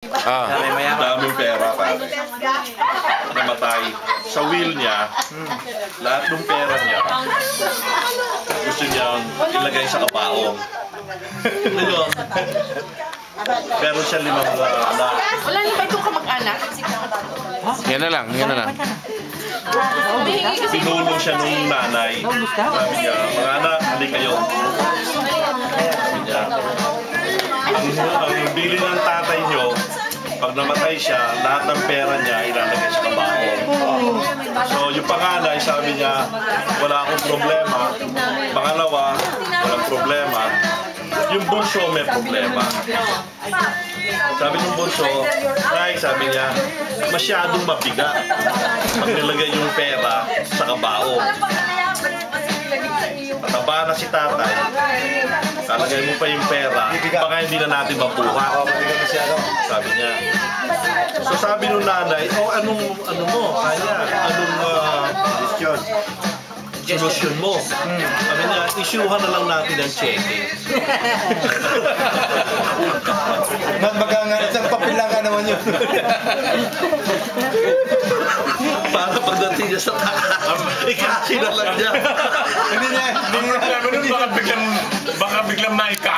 Daming pera, pare. Namatay. Sa will niya, lahat ng pera niya, gusto niyang ilagay sa kabaong. Ngayon, meron siya 5 anak. Wala na ba itong kamag-anak? Yan na lang, yan na lang. Pinulong siya nung nanay. Sabi niya, mga anak, halika kayo. Sabi niya, ang bili ng tatay niyo, pag namatay siya, lahat ng pera niya ilalagay sa kabaong. So yung panganay, sabi niya, wala akong problema. Pangalawa, walang problema. Yung bunso may problema. Sabi ng bunso, Nay, sabi niya, masyadong mabigat pag nilagay yung pera sa kabaong. Mataba na si tatay, kalagay mo pa yung pera, baka hindi na natin mabuhat. Sabi niya. So sabi nung nanay, anong mo, kaya, anong solusyon mo? Sabi niya, isyuhan na lang natin ang cheque. Isang papel lang ka naman yun. Para pagdating niya sa taas, ikasin na lang niya. Hindi niya. Baka biglang naika